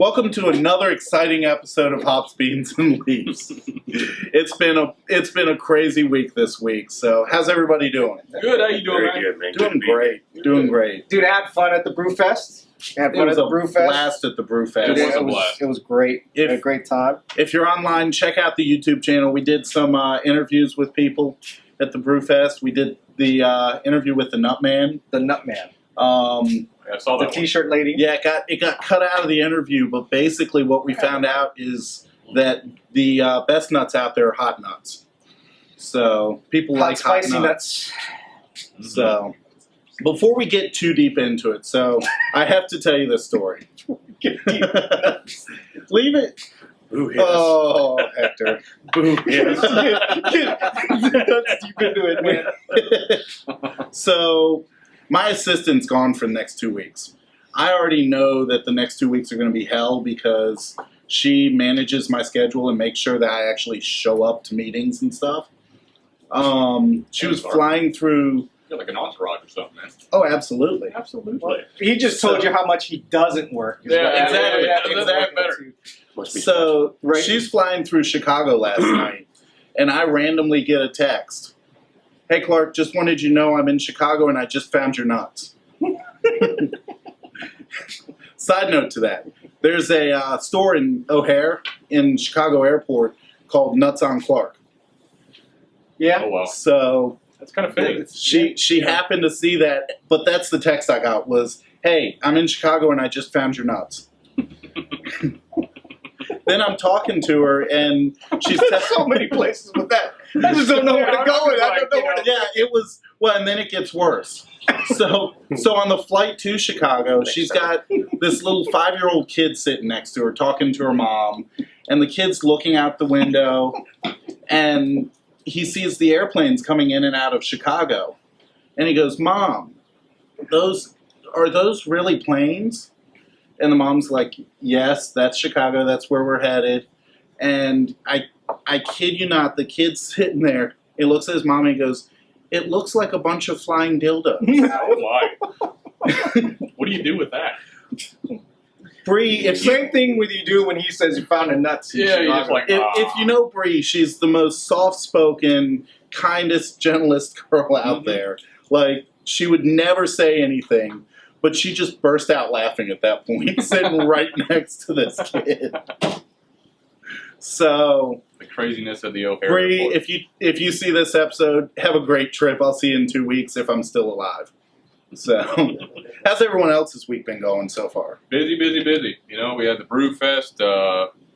Welcome to another exciting episode of Hops, Beans, and Leaves. It's been a crazy week this week. So, how's everybody doing? Good. How you doing, Very good, man. Doing great. Doing great. Dude, I had fun at the Brewfest. It was a blast at the Brewfest. It was great. We had a great time. If you're online, check out the YouTube channel. We did some interviews with people at the Brewfest. We did the interview with the Nutman. The Nutman. I saw The that T-shirt lady. Yeah, it got cut out of the interview, but basically what we found out is that the best nuts out there are hot nuts. So people like hot spicy nuts. So before we get too deep into it, so I have to tell you this story. Leave it. Ooh, yes. Oh, Hector. Ooh, yes. That's deep into it, man. So my assistant's gone for the next 2 weeks. I already know that the next 2 weeks are going to be hell because she manages my schedule and makes sure that I actually show up to meetings and stuff. She was flying through. You're like an entourage or something, man. Oh, absolutely. Absolutely. He just told you how much he doesn't work. Yeah, exactly. Exactly. Must be So Right. she's flying through Chicago last night, and I randomly get a text. Hey, Clark, just wanted you to know I'm in Chicago and I just found your nuts. Side note to that, there's a store in O'Hare in Chicago Airport called Nuts on Clark. Yeah. Oh, wow. So That's kind of fitting. she happened to see that, but that's the text I got was, hey, I'm in Chicago and I just found your nuts. Then I'm talking to her and she's There's so many places with that. I just don't know where to go with it. I don't know where to. Yeah, it was. Well, and then it gets worse. So on the flight to Chicago, she's got this little 5-year-old kid sitting next to her, talking to her mom, and the kid's looking out the window, and he sees the airplanes coming in and out of Chicago, and he goes, "Mom, are those really planes?" And the mom's like, "Yes, that's Chicago. That's where we're headed." And I kid you not, the kid's sitting there. He looks at his mom and he goes, "It looks like a bunch of flying dildos." Oh, my. What do you do with that? Bree, Same thing with you do when he says you found a nuts. Yeah, you're just like, if you know Bree, she's the most soft-spoken, kindest, gentlest girl out there. Like, she would never say anything, but she just burst out laughing at that point, sitting right next to this kid. So, the craziness of the O'Hare Bree, Airport. if you see this episode, have a great trip. I'll see you in 2 weeks if I'm still alive. So, how's everyone else's week been going so far? Busy, busy, busy. You know, we had the Brewfest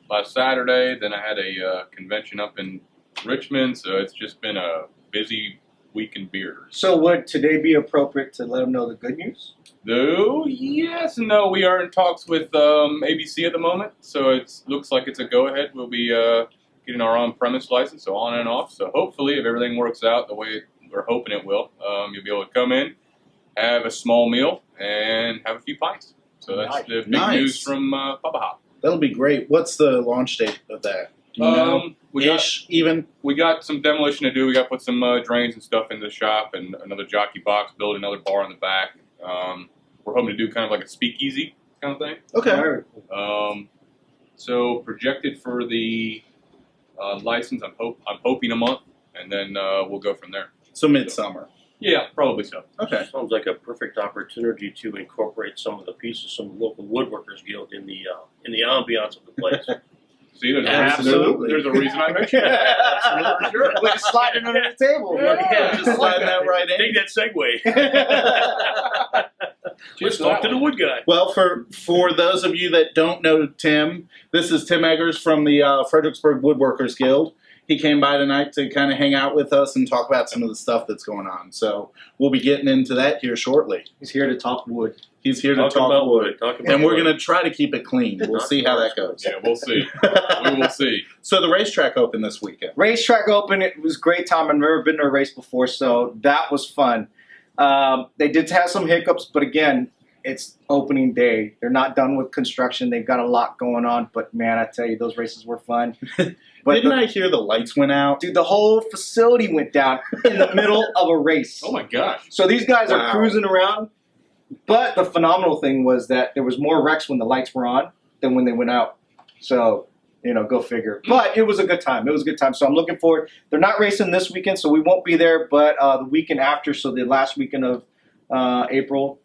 last Saturday. Then I had a convention up in Richmond. So it's just been a busy week in beers. So would today be appropriate to let him know the good news? Though, yes and no. We are in talks with ABC at the moment. So it looks like it's a go-ahead. We'll be getting our on-premise license, so on and off. So hopefully, if everything works out the way we're hoping it will, you'll be able to come in, have a small meal, and have a few pints. So that's the big news from Papa Hop. That'll be great. What's the launch date of that? Do you know? We got some demolition to do. We got to put some drains and stuff in the shop, and another jockey box, build another bar in the back. We're hoping to do kind of like a speakeasy kind of thing. Okay. So projected for the license, I'm hoping a month, and then we'll go from there. So midsummer. Yeah, probably so. Okay. Sounds like a perfect opportunity to incorporate some of the pieces from the local Woodworkers Guild in the ambiance of the place. See, there's Absolutely. there's a reason I mentioned that. Absolutely. Sure. We just slide it under the table. Yeah, just slide that right in. Take that segue. Let's talk to the wood guy. Well, for those of you that don't know Tim, this is Tim Eggers from the Fredericksburg Woodworkers Guild. He came by tonight to kind of hang out with us and talk about some of the stuff that's going on. So we'll be getting into that here shortly. He's here to talk wood. He's here to talk about wood. Talk about And we're wood. going to try to keep it clean. We'll see how that goes. Yeah, we'll see. We will see. So the racetrack opened this weekend. Racetrack open. It was a great time. I've never been to a race before, so that was fun. They did have some hiccups, but again, it's opening day. They're not done with construction. They've got a lot going on, but man, I tell you, those races were fun. But Didn't I hear the lights went out? Dude, the whole facility went down in the middle of a race. Oh my gosh. So these guys Wow. are cruising around, but the phenomenal thing was that there was more wrecks when the lights were on than when they went out. So, go figure. But it was a good time. So I'm looking forward. They're not racing this weekend, so we won't be there, but the weekend after, so the last weekend of April,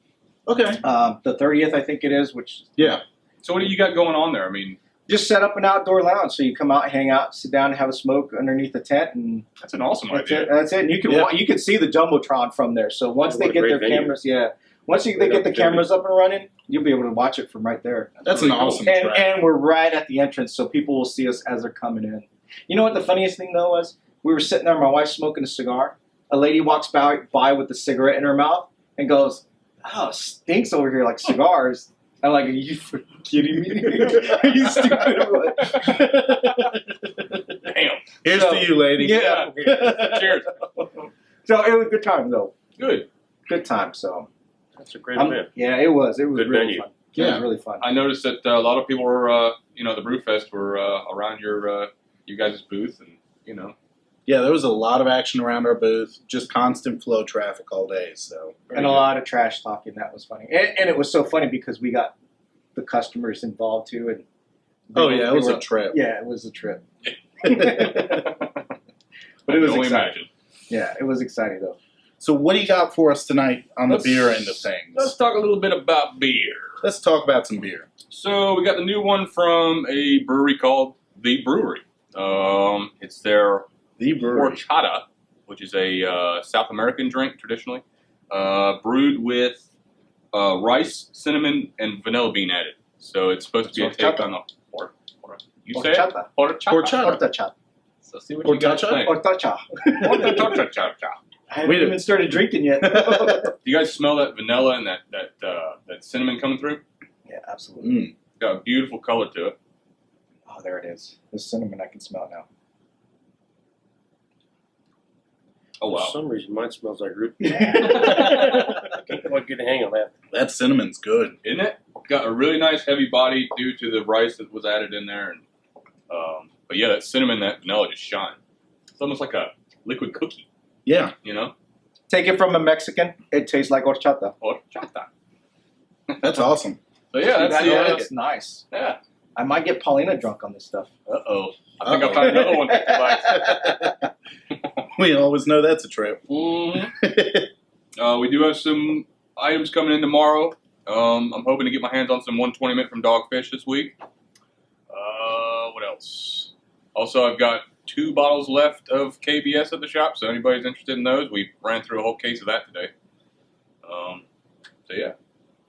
Okay. the 30th, I think it is, which Yeah. So what do you got going on there? I mean, just set up an outdoor lounge. So you come out, hang out, sit down, and have a smoke underneath the tent, and that's an awesome that's idea. it. That's it. And you can see the jumbotron from there. So once they What a get great their venue. cameras, once they Great get the opportunity. cameras up and running, you'll be able to watch it from right there. That's really an cool. awesome And, track. and we're right at the entrance, so people will see us as they're coming in. You know what the funniest thing though was? We were sitting there, my wife's smoking a cigar. A lady walks by with a cigarette in her mouth and goes, "Oh, it stinks over here like cigars." I'm like, "Are you freaking kidding me? Are you stupid or what?" Damn. Here's So- to you, lady. Yeah. Cheers. So it was a good time though. Good. Good time. So That's a great event. yeah, it was. It was Good really venue. fun. It Yeah. was really fun. I noticed that a lot of people were, the Brewfest were around you guys' booth, and Yeah, there was a lot of action around our booth, just constant flow traffic all day. So And a lot of trash talking. That was funny. And it was so funny because we got the customers involved too. And it was a trip. Yeah, it was a trip. but But it was only exciting. imagine. Yeah, it was exciting though. So what do you got for us tonight on the beer end of Let's things? talk a little bit about beer. Let's talk about some beer. So we got the new one from a brewery called The Brewery. It's their The brewery. horchata, which is a South American drink traditionally, brewed with rice, cinnamon, and vanilla bean added. So it's supposed to be a take Horchata. on the you say it? Horchata. Horchata. Horchata. So see what you guys Horchata? think. Horchata. Horchata. I haven't even started drinking yet. Do you guys smell that vanilla and that cinnamon coming through? Yeah, absolutely. Mm. It's got a beautiful color to it. Oh, there it is. The cinnamon I can smell now. Oh For wow. some reason, mine smells like root. I can't quite get a hang on that. That cinnamon's good. Isn't it? Got a really nice heavy body due to the rice that was added in there, and but yeah, that cinnamon, that vanilla just shine. It's almost like a liquid cookie, Yeah. Take it from a Mexican, it tastes like horchata. Horchata. That's awesome. So yeah, that's the That's nice. yeah. I might get Paulina drunk on this stuff. I think I found another one that you like. We always know that's a trip. Mm-hmm. We do have some items coming in tomorrow. I'm hoping to get my hands on some 120 Mint from Dogfish this week. What else? Also, I've got 2 bottles left of KBS at the shop, so anybody's interested in those, we ran through a whole case of that today. So yeah, A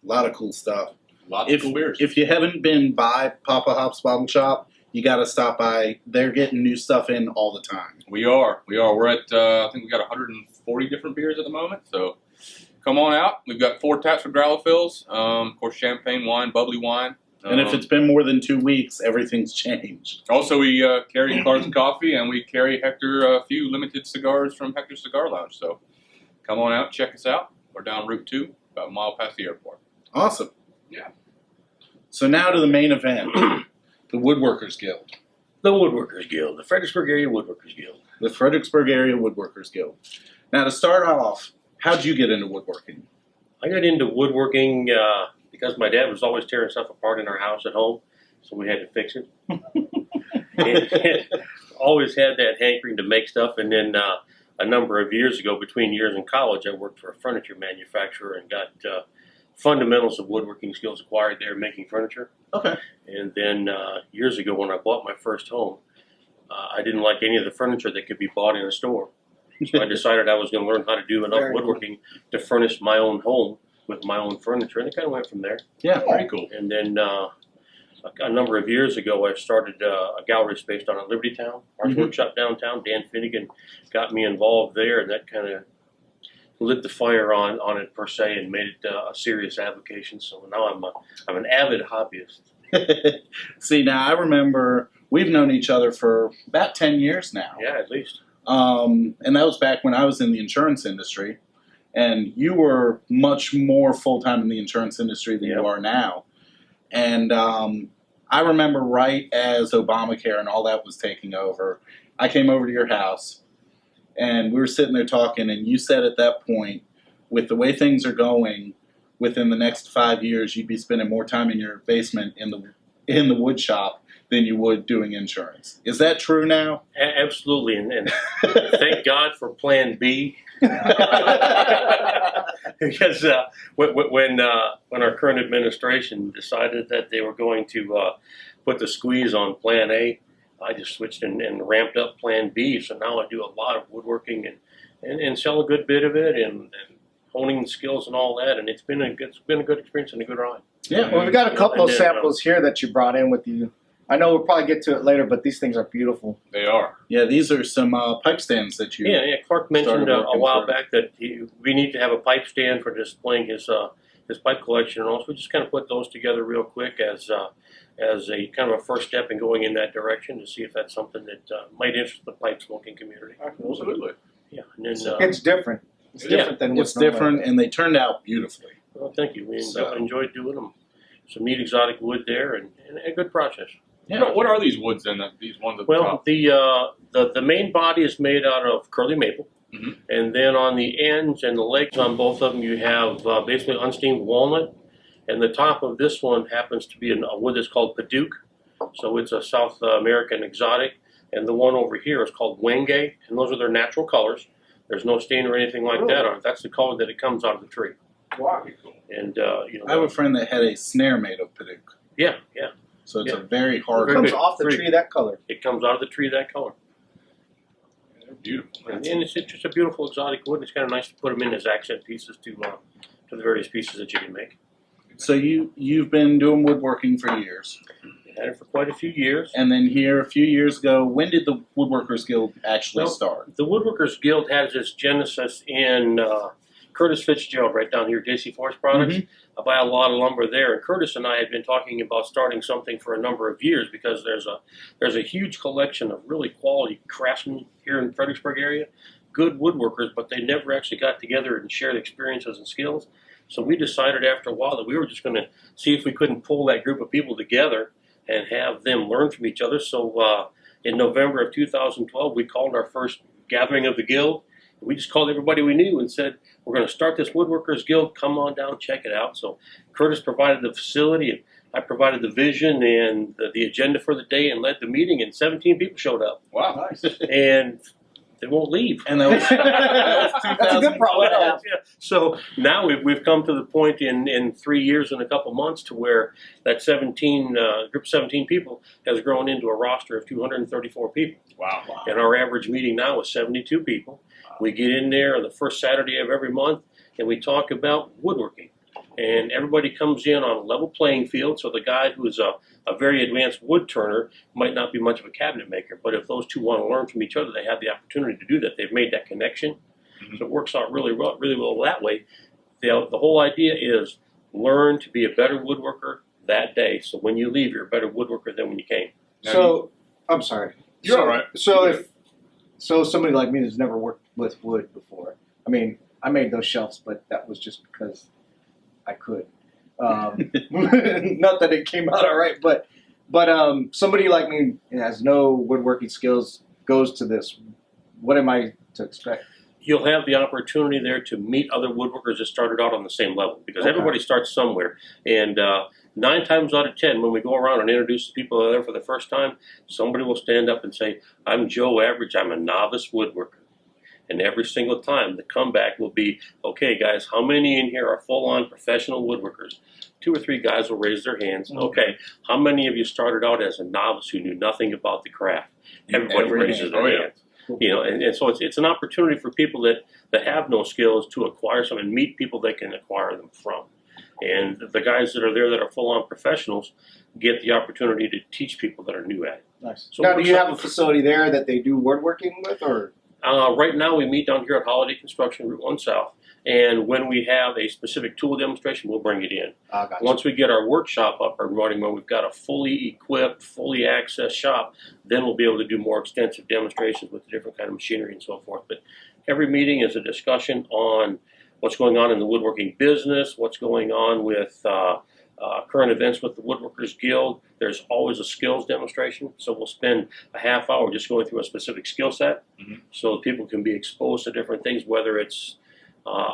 lot of cool stuff. lots of cool beers. If you haven't been by Papa Hop's Bottle Shop, you got to stop by. They're getting new stuff in all the time. We are. We're at, I think we got 140 different beers at the moment, so come on out. We've got 4 taps for growler fills, of course, champagne, wine, bubbly wine. And if it's been more than 2 weeks, everything's changed. Also, we carry Cars and Coffee, and we carry Hector a few limited cigars from Hector's Cigar Lounge. So come on out, check us out. We're down Route 2, about a mile past the airport. Awesome. Yeah. So now to the main event, the Woodworkers Guild. The Woodworkers Guild, the Fredericksburg Area Woodworkers Guild. The Fredericksburg Area Woodworkers Guild. Now to start off, how'd you get into woodworking? I got into woodworking because my dad was always tearing stuff apart in our house at home, so we had to fix it. And always had that hankering to make stuff, and then a number of years ago, between years in college, I worked for a furniture manufacturer and got fundamentals of woodworking skills acquired there making furniture. Okay. And then years ago, when I bought my first home, I didn't like any of the furniture that could be bought in a store. So I decided I was going to learn how to do enough Very woodworking to furnish my own home with my own furniture, and it kind of went from there. Yeah. Very cool. And then a number of years ago, I started a gallery space down in Liberty Town, Arts Mhm. Workshop downtown. Dan Finnegan got me involved there, and that kind of lit the fire on it per se, and made it a serious application. So now I'm an avid hobbyist. See, now I remember we've known each other for about 10 years now. Yeah, at least. And that was back when I was in the insurance industry. And you were much more full-time in the insurance industry than you Yep. are now. And I remember right as Obamacare and all that was taking over, I came over to your house and we were sitting there talking, and you said at that point, with the way things are going, within the next 5 years, you'd be spending more time in your basement in the in the wood shop than you would doing insurance. Is that true now? Absolutely, and thank God for Plan B. Because when our current administration decided that they were going to put the squeeze on Plan A, I just switched and ramped up Plan B. So now I do a lot of woodworking and sell a good bit of it and honing the skills and all that. And it's been a good experience and a good ride. Yeah. Well, we've got a couple And of then, samples here that you brought in with you. I know we'll probably get to it later, but these things are beautiful. They are. Yeah, these are some pipe stands that you. Yeah. Clark mentioned started a working while through. back that we need to have a pipe stand for displaying his pipe collection, and also we just kind of put those together real quick as a kind of a first step in going in that direction to see if that's something that might interest the pipe smoking community. Absolutely. Yeah, and then It's different. It's Yeah, different than what's It's different, normal. and they turned out beautifully. well, thank you. We So- enjoyed doing them. Some neat exotic wood there, and a good process. Yeah. What are these woods then? These ones at the Well, top? the main body is made out of curly maple, Mhm. and then on the ends and the legs on both of them, you have basically unsteamed walnut, and the top of this one happens to be a wood that's called paduke, so it's a South American exotic, and the one over here is called wenge, and those are their natural colors. There's no stain or anything like that on it. That's the color that it comes out of the tree, Wow. and I have a friend that had a snare made of paduke, yeah, so it's Yeah. a very It hard. Very comes good. off the Very tree that color. it comes out of the tree that color. They're beautiful. And it's just a beautiful exotic wood. It's kind of nice to put them in as accent pieces to the various pieces that you can make. So you've been doing woodworking for years, Had it for quite a few years. and then here a few years ago, when did the Woodworkers Guild actually Well, start? The Woodworkers Guild has its genesis in Curtis Fitzgerald, right down here, JC Forest Products. I buy a lot of lumber there, and Curtis and I had been talking about starting something for a number of years because there's a huge collection of really quality craftsmen here in the Fredericksburg area, good woodworkers, but they never actually got together and shared experiences and skills. So we decided after a while that we were just going to see if we couldn't pull that group of people together and have them learn from each other. So in November of 2012, we called our first gathering of the guild. We just called everybody we knew and said, we're going to start this Woodworkers Guild. Come on down, check it out. So Curtis provided the facility, and I provided the vision and the agenda for the day and led the meeting, and 17 people showed up. Wow. Nice. And they won't leave. And that was, That's a good problem. Yeah. So now we've come to the point in 3 years and a couple months to where that group of 17 people has grown into a roster of 234 people. Wow. And our average meeting now is 72 people. We get in there the first Saturday of every month and we talk about woodworking. And everybody comes in on a level playing field. So the guy who is a very advanced wood turner might not be much of a cabinet maker. But if those two want to learn from each other, they have the opportunity to do that. They've made that connection. Mhm. So it works out really well that way. The whole idea is learn to be a better woodworker that day. So when you leave, you're a better woodworker than when you came. So, I'm sorry. You're so, all right. So somebody like me has never worked with wood before. I mean, I made those shelves, but that was just because I could. Not that it came out all right, but somebody like me has no woodworking skills, goes to this. What am I to expect? You'll have the opportunity there to meet other woodworkers that started out on the same level because Okay. everybody starts somewhere. And 9 times out of 10, when we go around and introduce the people that are there for the first time, somebody will stand up and say, I'm Joe Average, I'm a novice woodworker. And every single time, the comeback will be, okay, guys, how many in here are full-on professional woodworkers? 2 or 3 guys will raise their hands. Mm-hmm. Okay, how many of you started out as a novice who knew nothing about the craft? Everybody Every raises hand. their Oh, yeah. hands. You know, and so it's an opportunity for people that have no skills to acquire some and meet people they can acquire them from. And the guys that are there that are full-on professionals get the opportunity to teach people that are new at it. Nice. So Now, do we're you have a something- facility there that they do woodworking with, or? Right now, we meet down here at Holiday Construction, Route 1 South. And when we have a specific tool demonstration, we'll bring it in. Gotcha. Once we get our workshop up and running, where we've got a fully equipped, fully accessed shop, then we'll be able to do more extensive demonstrations with the different kind of machinery and so forth. But every meeting is a discussion on what's going on in the woodworking business, what's going on with current events with the Woodworkers Guild. There's always a skills demonstration, so we'll spend a half hour just going through a specific skill set, Mhm. so people can be exposed to different things, whether it's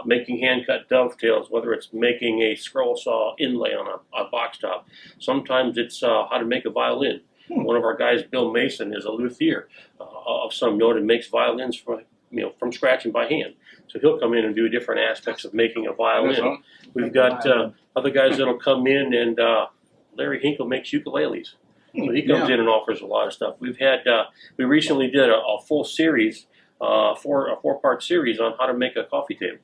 making hand-cut dovetails, whether it's making a scroll saw inlay on a box top. Sometimes it's how to make a violin. One of our guys, Bill Mason, is a luthier of some note and makes violins from scratch and by hand. So he'll come in and do different aspects of making a violin. We've got other guys that'll come in, and Larry Hinkle makes ukuleles. So he comes in and offers a lot of stuff. We've had we recently did a full series, a four-part series on how to make a coffee table.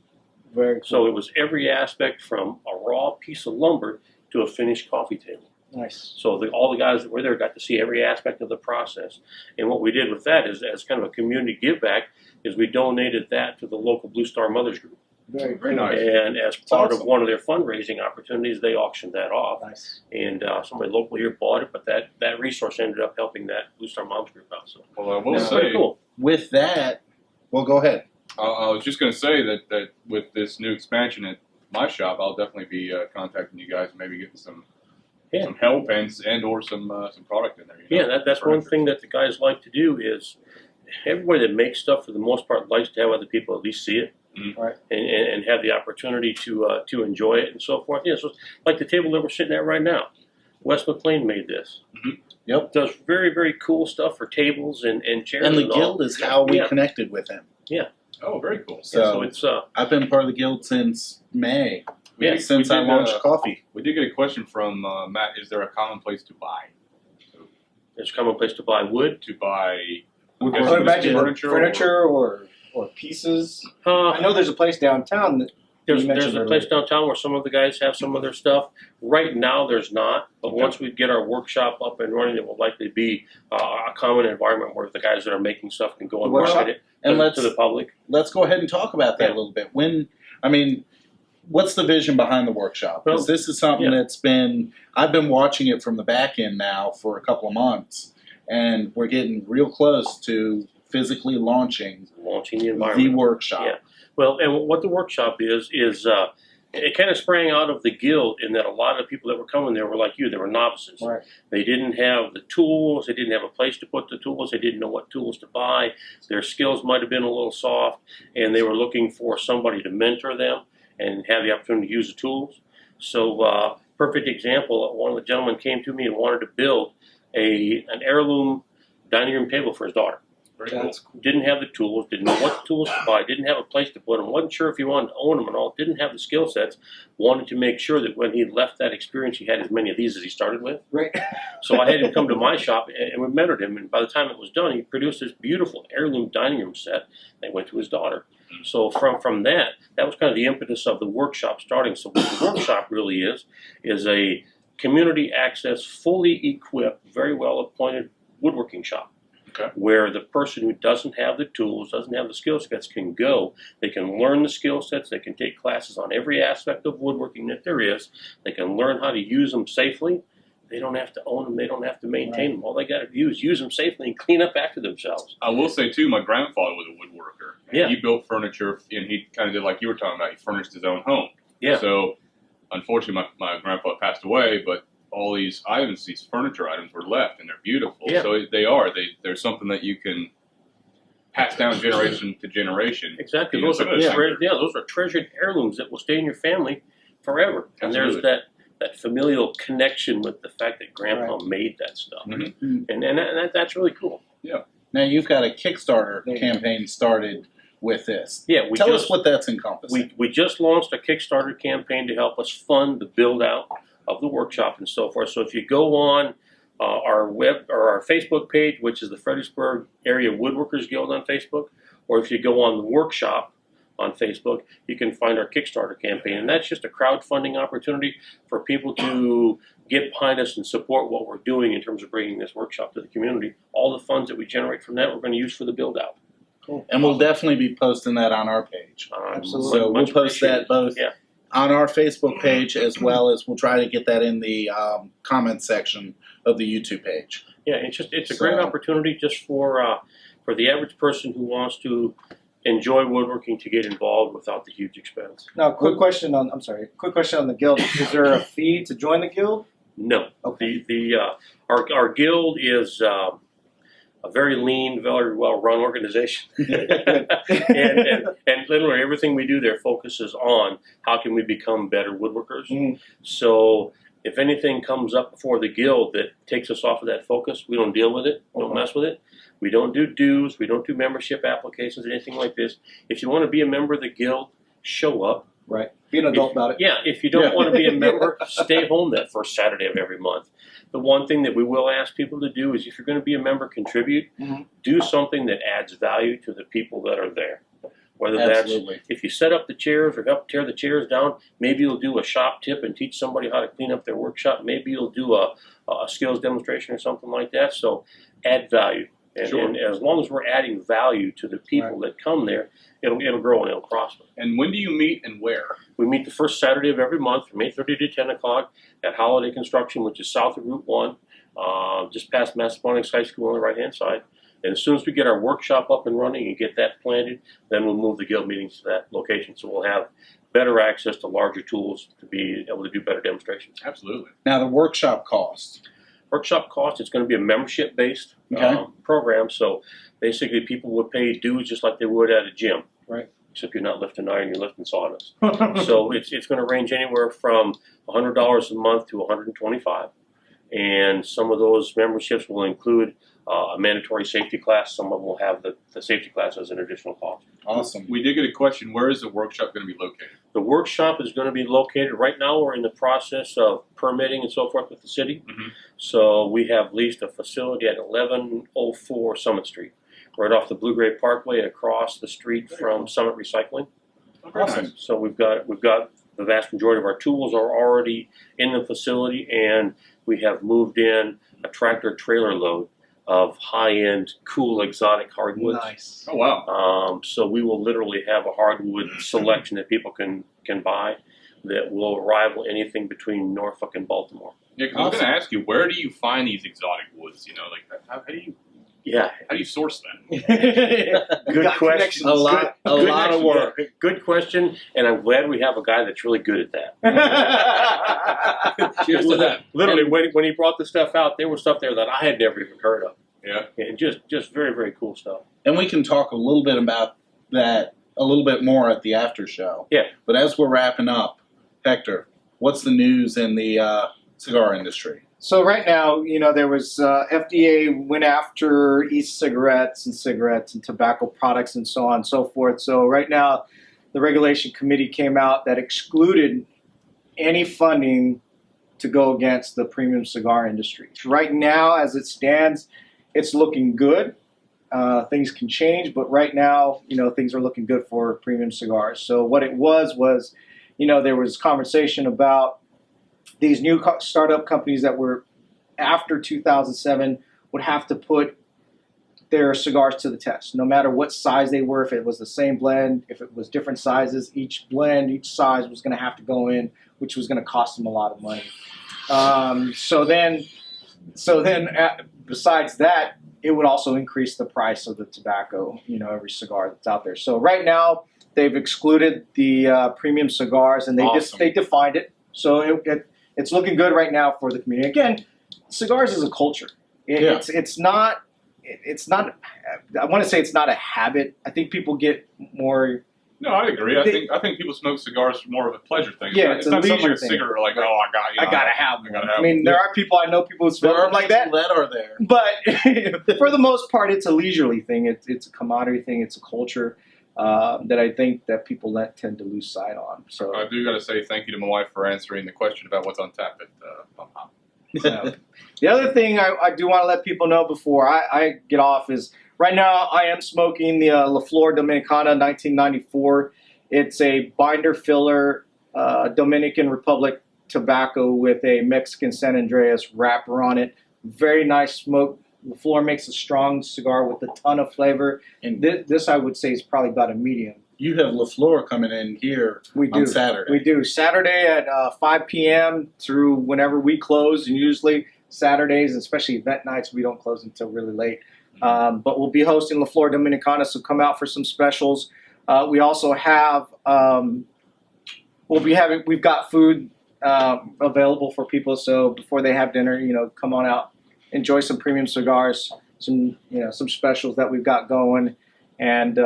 Very cool. So it was every aspect from a raw piece of lumber to a finished coffee table. Nice. So all the guys that were there got to see every aspect of the process. And what we did with that is, as kind of a community give back, is we donated that to the local Blue Star Mothers Group. Very nice. And as part of one of their fundraising opportunities, they auctioned that off. Nice. And somebody local here bought it, but that resource ended up helping that Blue Star Moms Group out. So, Well, I will yeah, say, very cool. With that, well, go ahead. I was just going to say that with this new expansion at my shop, I'll definitely be contacting you guys and maybe getting some help and or some product in there. Yeah, that's one thing that the guys like to do is everybody that makes stuff for the most part likes to have other people at least see it. Mhm. Right. And have the opportunity to enjoy it and so forth. Yeah, so like the table that we're sitting at right now. Wes McLean made this. Mhm. Yep. Does very, very cool stuff for tables and chairs. And the all. guild is how we Yeah. connected with him. Oh, very cool. So, Yeah, so it's I've been part of the guild since May, Yeah, since I launched coffee. We did get a question from Matt. Is there a common place to buy? it's a common place to buy wood. To buy I guess would imagine furniture or pieces. I know there's a place downtown that There's you mentioned a place downtown where some of the guys have some of their stuff. Right now, there's not. But once we get our workshop up and running, it will likely be a common environment where the guys that are making stuff can go and market it And to the public. let's go ahead and talk about that Yeah. a little bit. What's the vision behind the workshop? Because this is something that's I've been watching it from the back end now for a couple of months, and we're getting real close to physically launching The environment. the workshop. Yeah. Well, and what the workshop is it kind of sprang out of the guild in that a lot of the people that were coming there were like you, they were novices. Right. They didn't have the tools, they didn't have a place to put the tools, they didn't know what tools to buy, their skills might have been a little soft, and they were looking for somebody to mentor them and have the opportunity to use the tools. So, perfect example, one of the gentlemen came to me and wanted to build an heirloom dining room table for his daughter. Very cool. That's Didn't have the tools, didn't know what tools to buy, didn't have a place to put them, wasn't sure if he wanted to own them and all, didn't have the skill sets, wanted to make sure that when he left that experience, he had as many of these as he started with. right. So I had him come to my shop and we mentored him, and by the time it was done, he produced this beautiful heirloom dining room set that went to his daughter. So from that was kind of the impetus of the workshop starting. So what the workshop really is a community access, fully equipped, very well appointed woodworking shop. Okay. Where the person who doesn't have the tools, doesn't have the skill sets can go. They can learn the skill sets. They can take classes on every aspect of woodworking that there is. They can learn how to use them safely. They don't have to own them. They don't have to maintain them. All they got to do is use them safely and clean up after themselves. I will say too, my grandfather was a woodworker. Yeah. He built furniture, and he kind of did like you were talking about. He furnished his own home. Yeah. So, unfortunately, my grandfather passed away, but all these items, these furniture items, were left, and they're beautiful. Yeah. So they're something that you can pass down generation to generation. Exactly. You know, Those are those are treasured heirlooms that will stay in your family forever. And Absolutely. there's that familial connection with the fact that Grandpa made that stuff, Mhm. and that's really cool. Now you've got a Kickstarter campaign started with this. Yeah, Tell us what that's encompassing. we just launched a Kickstarter campaign to help us fund the build out of the workshop and so forth. So if you go on our web or our Facebook page, which is the Fredericksburg Area Woodworkers Guild on Facebook, or if you go on the workshop on Facebook, you can find our Kickstarter campaign. And that's just a crowdfunding opportunity for people to get behind us and support what we're doing in terms of bringing this workshop to the community. All the funds that we generate from that, we're going to use for the build out. Cool. And we'll definitely be posting that on our page. Absolutely. So we'll post that both Yeah. on our Facebook page as well as we'll try to get that in the comment section of the YouTube page. Yeah, it's a great opportunity just for the average person who wants to enjoy woodworking to get involved without the huge expense. Now, quick question on the guild. Is there a fee to join the guild? No, Okay. our guild is a very lean, very well-run organization. and literally everything we do there focuses on how can we become better woodworkers. Mm. So if anything comes up before the guild that takes us off of that focus, we don't deal with it, don't mess with it. We don't do dues, we don't do membership applications, anything like this. If you want to be a member of the guild, show up. Right. Be an adult about it. Yeah, if you don't want to be a member, stay home that first Saturday of every month. The one thing that we will ask people to do is if you're going to be a member, contribute. Do something that adds value to the people that are there. Whether Absolutely. that's if you set up the chairs or help tear the chairs down, maybe you'll do a shop tip and teach somebody how to clean up their workshop. Maybe you'll do a skills demonstration or something like that. So add value. And, Sure. and as long as we're adding value to the people that come there, it'll grow and it'll prosper. And when do you meet and where? We meet the first Saturday of every month from 8:30 to 10 o'clock at Holiday Construction, which is south of Route 1, just past Massaponax High School on the right-hand side. And as soon as we get our workshop up and running and get that planted, then we'll move the guild meetings to that location. So we'll have better access to larger tools to be able to do better demonstrations. Absolutely. Now the workshop cost. Workshop cost, it's going to be a membership-based Okay. program. So basically people would pay dues just like they would at a gym. Right. Except you're not lifting iron, you're lifting sawdust. So it's going to range anywhere from $100 a month to $125. And some of those memberships will include a mandatory safety class. Some of them will have the safety class as an additional cost. Awesome. We did get a question. Where is the workshop going to be located? The workshop is going to be located, right now we're in the process of permitting and so forth with the city. Mhm. So we have leased a facility at 1104 Summit Street, right off the Blue Gray Parkway across the street from Summit Recycling. Very Awesome. nice. So we've got the vast majority of our tools are already in the facility, and we have moved in a tractor trailer load of high-end, cool, exotic hardwoods. Nice. Oh, wow. So we will literally have a hardwood selection that people can buy that will rival anything between Norfolk and Baltimore. Yeah, because I was going to ask you, where do you find these exotic woods? You know, like how do you source them? Good question. A lot of work. Good question, and I'm glad we have a guy that's really good at that. Cheers to that. Literally, when he brought the stuff out, there was stuff there that I had never even heard of. Yeah. And just very, very cool stuff. And we can talk a little bit about that a little bit more at the after show. Yeah. But as we're wrapping up, Hector, what's the news in the cigar industry? So right now, there was FDA went after e-cigarettes and tobacco products and so on and so forth. So right now, the regulation committee came out that excluded any funding to go against the premium cigar industry. Right now, as it stands, it's looking good. Things can change, but right now, things are looking good for premium cigars. So what it was, there was conversation about these new startup companies that were after 2007 would have to put their cigars to the test, no matter what size they were. If it was the same blend, if it was different sizes, each blend, each size was going to have to go in, which was going to cost them a lot of money. So then, besides that, it would also increase the price of the tobacco, every cigar that's out there. So right now, they've excluded the premium cigars, and they defined it. So it's looking good right now for the community. Again, cigars is a culture. It's not. I want to say it's not a habit. I think people get more. No, I agree. I think people smoke cigars for more of a pleasure thing. Yeah, It's not something like a leisure thing. cigarette. Like, I gotta have one. I gotta have I mean, there are people I know people who There smoke are them like that. people that are there. But for the most part, it's a leisurely thing. It's a commodity thing. It's a culture that I think that people tend to lose sight on. So I do got to say thank you to my wife for answering the question about what's on tap at Pump Hop. the other thing I do want to let people know before I get off is right now I am smoking the La Flor Dominicana 1994. It's a binder filler Dominican Republic tobacco with a Mexican San Andreas wrapper on it. Very nice smoke. La Flor makes a strong cigar with a ton of flavor. And this I would say is probably about a medium. You have LaFleur coming in here on Saturday. We do. Saturday at 5 p.m. through whenever we close. And usually Saturdays, especially event nights, we don't close until really late. But we'll be hosting La Flor Dominicana, so come out for some specials. We also have, we've got food available for people. So before they have dinner, come on out, enjoy some premium cigars. some specials that we've got going, and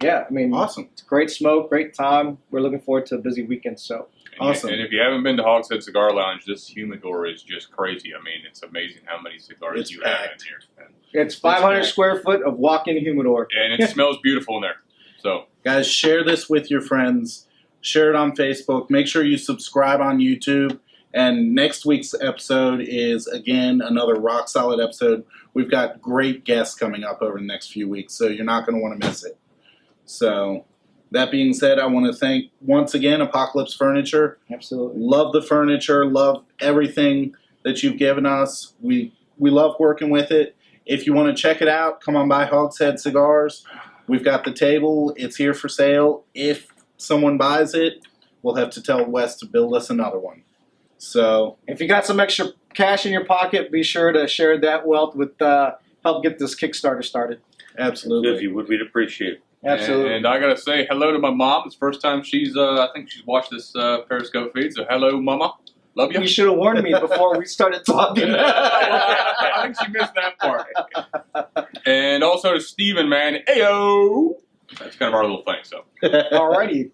yeah, I mean, Awesome. it's great smoke, great time. We're looking forward to a busy weekend. So Awesome. And if you haven't been to Hogshead Cigar Lounge, this humidor is just crazy. I mean, it's amazing how many cigars It's you have in packed. here. it's 500 packed. square foot of walk-in humidor. And it smells beautiful in there. So, Guys, share this with your friends. Share it on Facebook. Make sure you subscribe on YouTube. And next week's episode is, again, another rock solid episode. We've got great guests coming up over the next few weeks, so you're not going to want to miss it. So, that being said, I want to thank, once again, Apocalypse Furniture. Absolutely. Love the furniture. Love everything that you've given us. We love working with it. If you want to check it out, come on by Hogshead Cigars. We've got the table. It's here for sale. If someone buys it, we'll have to tell Wes to build us another one. So, If you got some extra cash in your pocket, be sure to share that wealth with help get this Kickstarter started. If absolutely. you would, we'd appreciate it. Absolutely. And I got to say hello to my mom. It's the first time I think she's watched this Periscope feed. So, hello, Mama. Love you. You should have warned me before we started talking. I think she missed that part. And also to Steven, man. Ayo! That's kind of our little thing, so. Alrighty.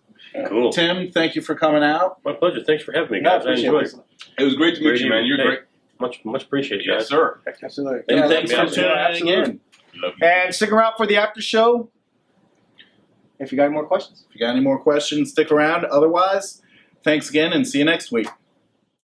Cool. Tim, thank you for coming out. My pleasure. Thanks for having me, Yeah, guys. I appreciate enjoyed it. it. It was great to meet Great you, man. evening. You're great. Much appreciated, guys. Yes, sir. Absolutely. And Yeah, thanks for absolutely. tuning in Absolutely. again. Love you. And stick around for the after show if you got any more questions. If you got any more questions, stick around. Otherwise, thanks again and see you next week.